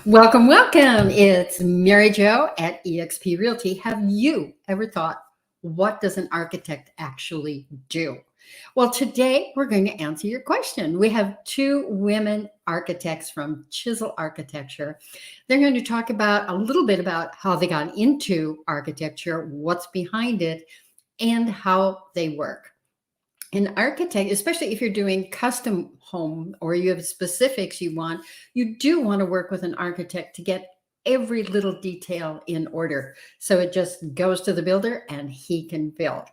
Welcome, welcome. It's Mary Jo at eXp Realty. Have you ever thought, what does an architect actually do? Well, today we're going to answer your question. We have two women architects from Chisel Architecture. They're going to talk about a little bit about how they got into architecture, what's behind it, and how they work. An architect, especially if you're doing custom home or you have specifics you do want to work with an architect to get every little detail in order. So it just goes to the builder and he can build.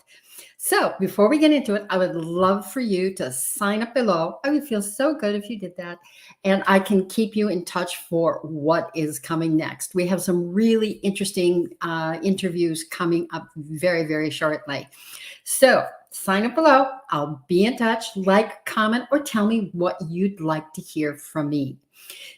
So before we get into it, I would love for you to sign up below. I would feel so good if you did that. And I can keep you in touch for what is coming next. We have some really interesting interviews coming up very, very shortly. So sign up below. I'll be in touch. Like, comment, or tell me what you'd like to hear from me.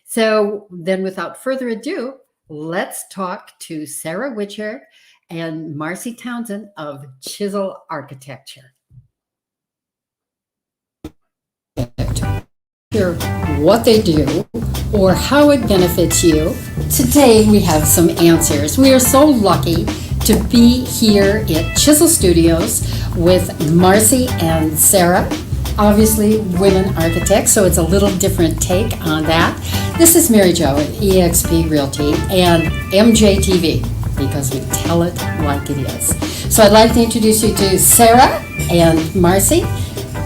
So then without further ado, let's talk to Sarah Whicher and Marcy Townsend of Chisel Architecture. Hear what they do or how it benefits you. Today we have some answers. We are so lucky to be here at Chisel Studios with Marcy and Sarah, obviously women architects, so it's a little different take on that. This is Mary Jo at eXp Realty and MJTV, because we tell it like it is. So I'd like to introduce you to Sarah and Marcy.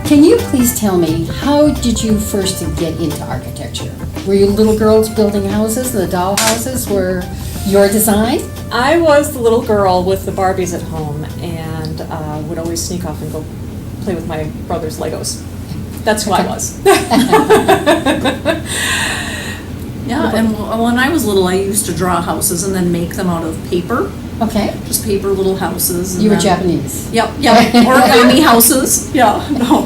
Can you please tell me, how did you first get into architecture? Were you little girls building houses? The doll houses were your design? I was the little girl with the Barbies at home and would always sneak off and go play with my brother's Legos. That's who I was. Yeah, and when I was little, I used to draw houses and then make them out of paper. Okay. Just paper little houses. You were Japanese. Yep, origami houses. Yeah, no.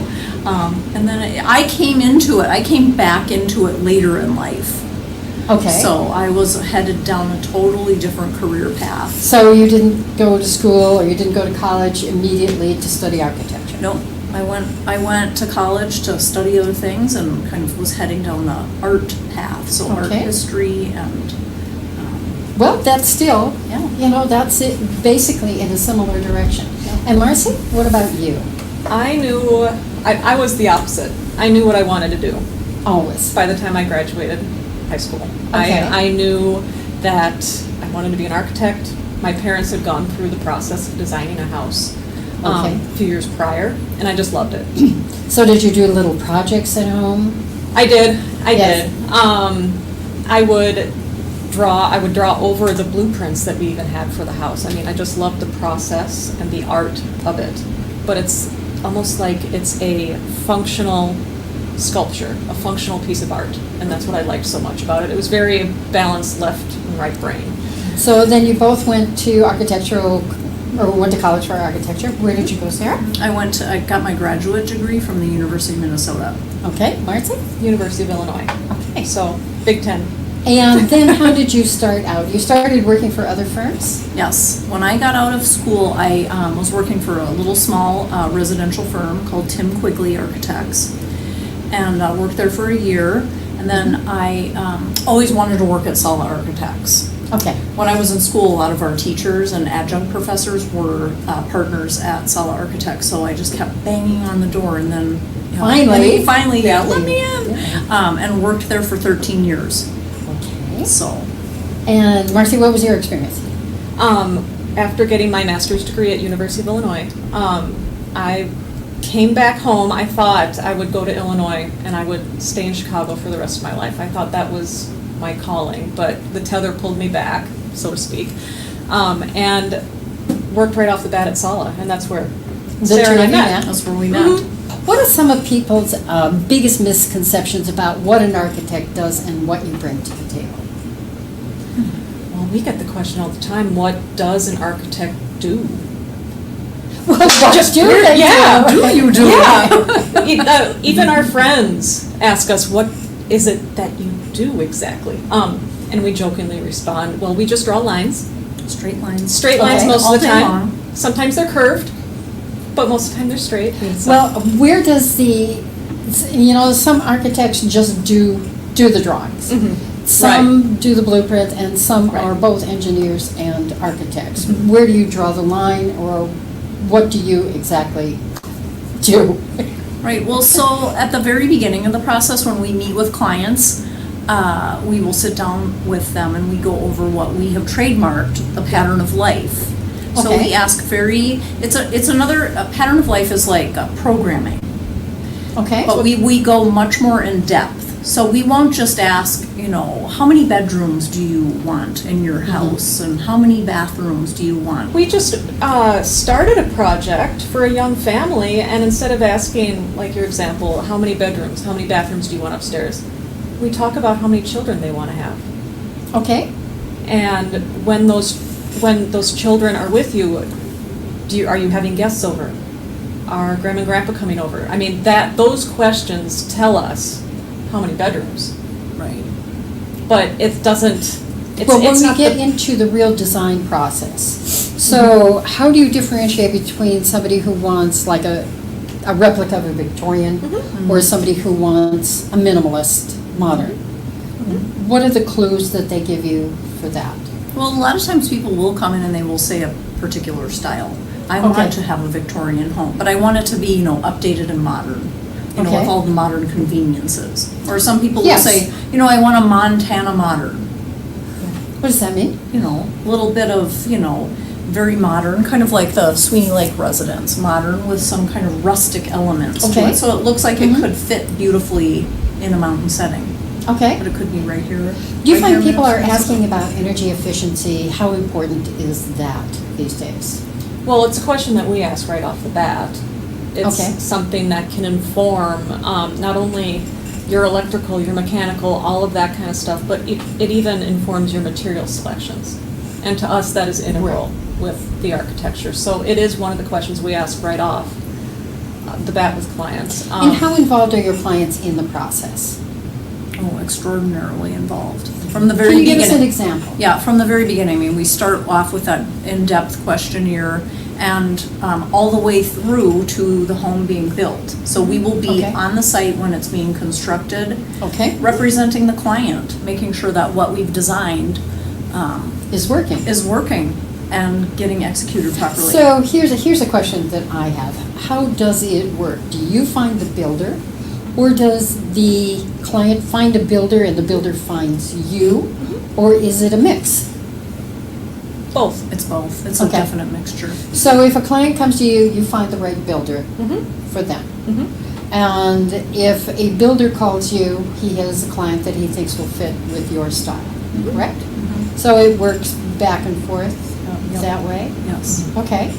And then I came into it. I came back into it later in life. Okay. So I was headed down a totally different career path. So you didn't go to school or you didn't go to college immediately to study architecture? Nope. I went to college to study other things and kind of was heading down the art path. So art history and well, that's still, yeah. That's it, basically in a similar direction. Yeah. And Marcy, what about you? I knew, I was the opposite. I knew what I wanted to do. Always. By the time I graduated high school. Okay. I knew that I wanted to be an architect. My parents had gone through the process of designing a house a few years prior, and I just loved it. So did you do little projects at home? I did. Yes. I would draw over the blueprints that we even had for the house. I mean, I just loved the process and the art of it. But it's almost like it's a functional sculpture, a functional piece of art. And that's what I liked so much about it. It was very balanced left and right brain. So then you both went to went to college for architecture. Where did you go, Sarah? I got my graduate degree from the University of Minnesota. Okay, Marcy? University of Illinois. Okay. So, Big Ten. And then how did you start out? You started working for other firms? Yes. When I got out of school, I was working for a little small residential firm called Tim Quigley Architects, and worked there for a year. And then I always wanted to work at Sala Architects. Okay. When I was in school, a lot of our teachers and adjunct professors were partners at Sala Architects, so I just kept banging on the door, and then finally, let me in, and worked there for 13 years. Okay. So. And Marcy, what was your experience? After getting my master's degree at University of Illinois, I came back home. I thought I would go to Illinois and I would stay in Chicago for the rest of my life. I thought that was my calling, but the tether pulled me back, so to speak, and worked right off the bat at Sala, and that's where Sarah and I met. That's where we met. Mm-hmm. What are some of people's biggest misconceptions about what an architect does and what you bring to the table? Well, we get the question all the time, what does an architect do? Well, what do they do? Yeah. Even our friends ask us, what is it that you do exactly? And we jokingly respond, well, we just draw lines. Straight lines. Straight lines most of the time. Long. Sometimes they're curved, but most of the time they're straight. Well, where does some architects just do the drawings. Mm-hmm. Some do the blueprint and some Right. are both engineers and architects. Mhm. Where do you draw the line, or what do you exactly do? Right, well, so at the very beginning of the process, when we meet with clients, we will sit down with them and we go over what we have trademarked, the pattern of life. So Okay. we ask a pattern of life is like programming. Okay? But we go much more in depth. So we won't just ask, how many bedrooms do you want in your house and how many bathrooms do you want? We just started a project for a young family, and instead of asking, like your example, how many bedrooms, how many bathrooms do you want upstairs, we talk about how many children they want to have. Okay? And when those children are with you, are you having guests over? Are grandma and grandpa coming over? I mean, those questions tell us how many bedrooms. Right. But it doesn't. Well, when we get into the real design process, so how do you differentiate between somebody who wants like a replica of a Victorian or somebody who wants a minimalist modern? What are the clues that they give you for that? Well, a lot of times people will come in and they will say a particular style. I Okay. want to have a Victorian home, but I want it to be, updated and modern, Okay. with all the modern conveniences. Or some people Yes. will say, I want a Montana modern. What does that mean? A little bit of, very modern, kind of like the Sweeney Lake residence, modern with some kind of rustic elements to Okay. it. So it looks like it could fit beautifully in a mountain setting, Okay. but it could be right here. Do you right find here in people are Minnesota. asking about energy efficiency? How important is that these days? Well, it's a question that we ask right off the bat. It's Okay. something that can inform not only your electrical, your mechanical, all of that kind of stuff, but it even informs your material selections. And to us, that is integral with the architecture. So it is one of the questions we ask right off the bat with clients. And how involved are your clients in the process? Oh, extraordinarily involved. From the very Can you beginning. give us an example? Yeah, from the very beginning. I mean, we start off with that in-depth questionnaire and all the way through to the home being built. So we will be Okay. on the site when it's being constructed, Okay, representing the client, making sure that what we've designed is working. is working and getting executed properly. So here's a question that I have. How does it work? Do you find the builder, or does the client find a builder and the builder finds you, or is it a mix? Both. It's both. It's Okay. a definite mixture. So if a client comes to you, you find the right builder Mm-hmm. for them. Mm-hmm. And if a builder calls you, he has a client that he thinks will fit with your style, correct? So it works back and forth Yep. that way? Yes. Okay.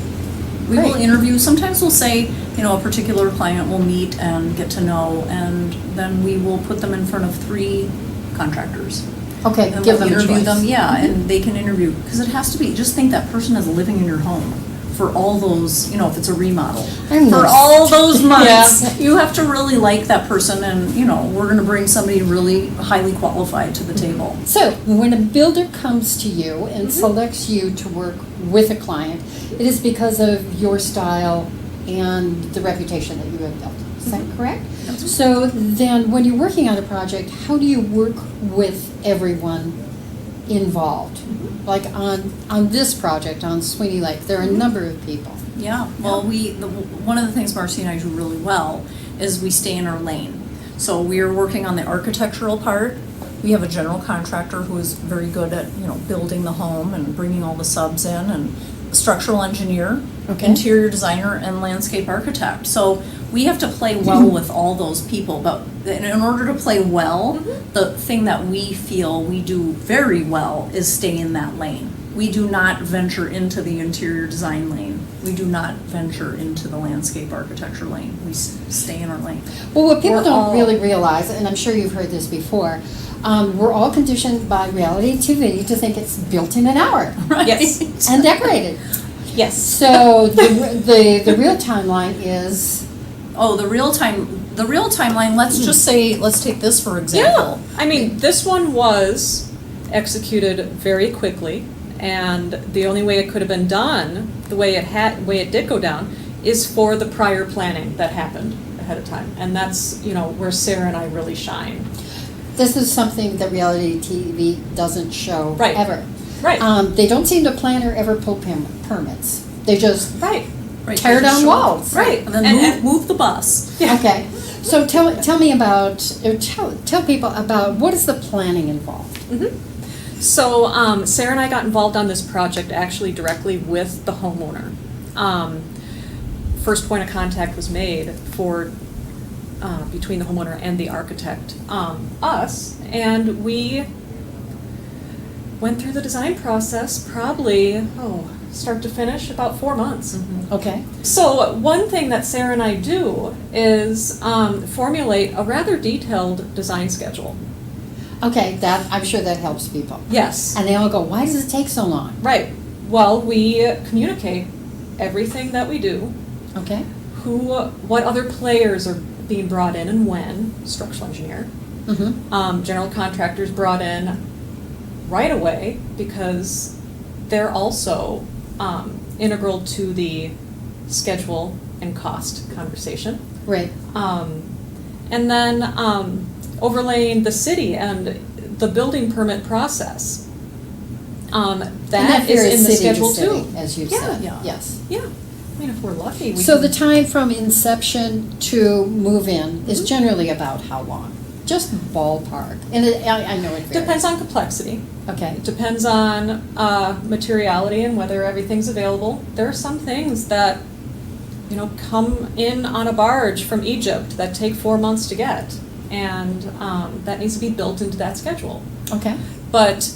We will Great. interview, sometimes we'll say, a particular client will meet and get to know, and then we will put them in front of 3 contractors. Okay, And give we'll them a interview choice. them, yeah, and they can interview, because it has to be, just think that person is living in your home for all those, if it's a remodel. I'm For not- all those months, Yeah. you have to really like that person, and, we're gonna bring somebody really highly qualified to the table. So, when a builder comes to you and selects you to work with a client, it is because of your style and the reputation that you have built. Is that correct? So then, when you're working on a project, how do you work with everyone involved? Like on this project, on Sweeney Lake, there are a number of people. Yeah, well, one of the things Marcy and I do really well is we stay in our lane. So we are working on the architectural part. We have a general contractor who is very good at, building the home and bringing all the subs in, and a structural engineer, Okay. interior designer, and landscape architect. So we have to play well with all those people, but in order to play well, the thing that we feel we do very well is stay in that lane. We do not venture into the interior design lane. We do not venture into the landscape architecture lane. We stay in our lane. Well, what people We're don't all- really realize, and I'm sure you've heard this before, we're all conditioned by reality TV to think it's built in an hour Yes. and decorated. Yes. So the real timeline is, Oh, the real timeline, let's take this for Yeah. example. I mean, this one was executed very quickly, and the only way it could have been done, the way it did go down, is for the prior planning that happened ahead of time. And that's, where Sarah and I really shine. this is something that reality TV doesn't show Right. ever. Right. They don't seem to plan or ever pull permits. They just Right. Right, tear they just down show up. walls. Right. And then And- move the bus. Yeah. Okay. So tell me about, or tell people about what is the planning involved? So Sarah and I got involved on this project actually directly with the homeowner. First point of contact was made for between the homeowner and the architect, us, and we went through the design process probably start to finish about 4 months. Okay. So one thing that Sarah and I do is formulate a rather detailed design schedule. Okay, that, I'm sure that helps people. Yes. And they all go, why does it take so long? Right. Well, we communicate everything that we do, Okay. what other players are being brought in and when, structural engineer. Mm-hmm. General contractors brought in right away because they're also integral to the schedule and cost conversation. Right. And then overlaying the city and the building permit process. And That is varies in the city to schedule city, too. as you've Yeah. said. Yeah. Yes. Yeah, I mean, if we're lucky, we So can. the time from inception to move in is Mhm. generally about how long? Just ballpark. And I know it varies. Depends on complexity. Okay. It depends on materiality and whether everything's available. There are some things that, come in on a barge from Egypt that take 4 months to get. And that needs to be built into that schedule. Okay. But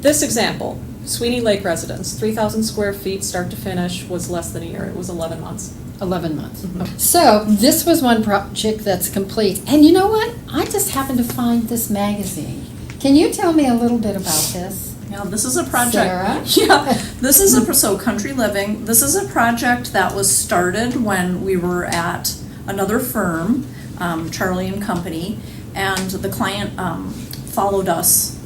this example, Sweeney Lake residence, 3,000 square feet, start to finish, was less than a year. It was 11 months. 11 months. Mhm. Okay. So this was one project that's complete. And you know what? I just happened to find this magazine. Can you tell me a little bit about this? Yeah, this is a project. Sarah? Yeah, this is so Country Living. This is a project that was started when we were at another firm, Charlie and Company, and the client followed us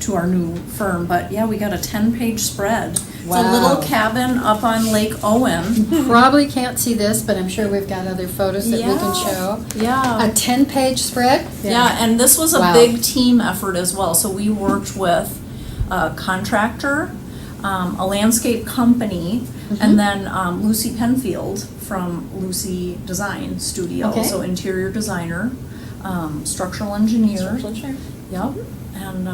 to our new firm. But yeah, we got a 10-page spread. It's a Wow. little cabin up on Lake Owen. Probably can't see this, but I'm sure we've got other photos that we can Yeah. show. Yeah. A 10-page spread? Yeah, and this was a Wow. big team effort as well. So we worked with a contractor, a landscape company, and then Lucy Penfield from Lucy Design Studio. Okay. So interior designer, structural engineer. Structural engineer. Yep, and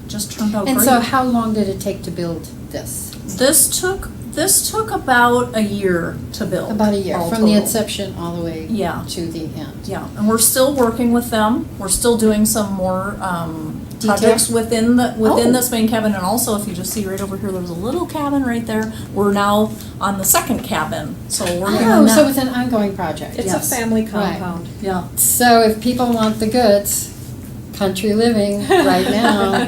just turned out And great. so how long did it take to build this? This took about a year to build. About a year, all from the total. inception all the way Yeah. to the end. Yeah, and we're still working with them. We're still doing some more Detail? projects within Oh. this main cabin. And also, if you just see right over here, there's a little cabin right there. We're now on the second cabin, so we're doing Oh, that. so it's an ongoing project. It's Yes. a family Right. compound. Yeah. So if people want the goods, country living right now.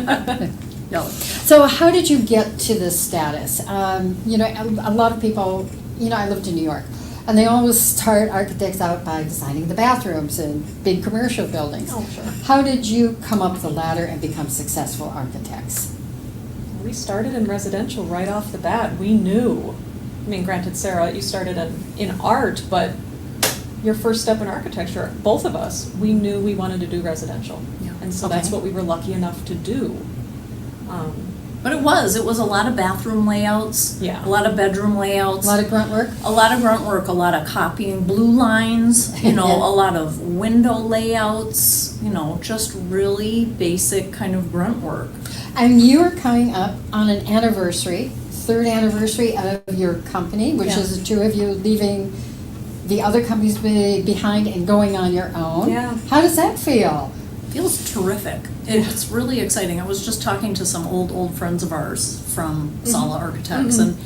Yeah. So how did you get to this status? A lot of people, I lived in New York, and they always start architects out by designing the bathrooms in big commercial buildings. Oh, sure. How did you come up the ladder and become successful architects? We started in residential right off the bat. We knew. I mean, granted, Sarah, you started in art, but your first step in architecture, both of us, we knew we wanted to do residential. Yeah. And so that's Okay. what we were lucky enough to do. But it was a lot of bathroom layouts. Yeah. A lot of bedroom A layouts. lot of grunt work? A lot of grunt work, a lot of copying blue lines, a lot of window layouts, just really basic kind of grunt work. And you are coming up on an anniversary, third anniversary of your company, which Yeah. is the two of you leaving the other companies behind and going on your own. Yeah. How does that feel? Feels terrific. It's really exciting. I was just talking to some old friends of ours from Sala Architects, and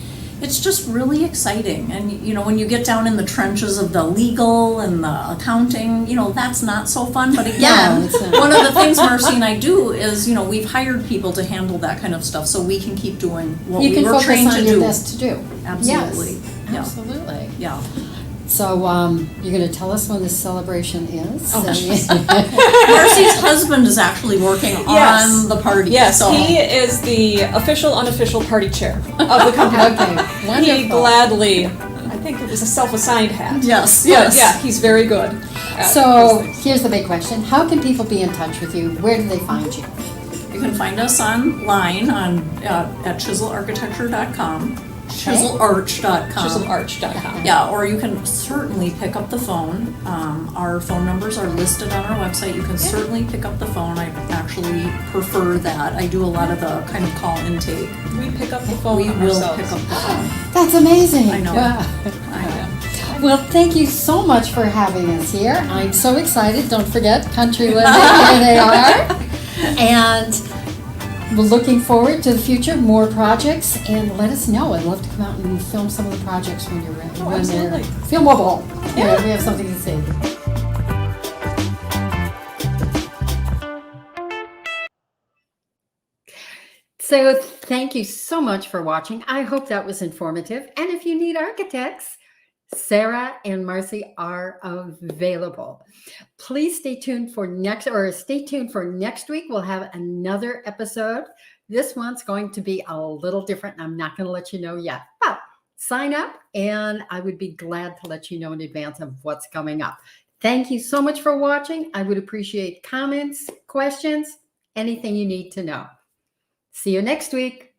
it's just really exciting. And when you get down in the trenches of the legal and the accounting, that's not so fun. But again, No, it's not. one of the things Marcy and I do is, we've hired people to handle that kind of stuff, so we can keep doing what You we can were focus trained on to your do. best to do. Absolutely. Yes, Yeah. absolutely. Yeah. So you're going to tell us when the celebration is? Oh, Marcy's husband is actually working Yes. on the party. Yes, so. he is the official, unofficial party chair of the company. Okay, wonderful. He gladly, I think it was a self-assigned hat. Yes, But yes. yeah, he's very good. at So those things. here's the big question. How can people be in touch with you? Where do they find you? You can find us online at chiselarchitecture.com, chiselarch.com. Chiselarch.com. Yeah, or you can certainly pick up the phone. Our phone numbers are listed on our website. You can certainly pick up the phone. I actually prefer that. I do a lot of the kind of call intake. We pick up the phone We will ourselves. pick up the phone. That's amazing. I know. Wow. I know. Well, thank you so much for having us here. I'm so excited. Don't forget Country Living, here they are. And we're looking forward to the future, more projects, and let us know. I'd love to come out and film some of the projects when you're ready. Oh, when they're absolutely. filmable. Yeah, we have something to say. So thank you so much for watching. I hope that was informative. And if you need architects, Sarah and Marcy are available. Please stay tuned for next week. We'll have another episode. This one's going to be a little different. I'm not going to let you know yet, but sign up and I would be glad to let you know in advance of what's coming up. Thank you so much for watching. I would appreciate comments, questions, anything you need to know. See you next week.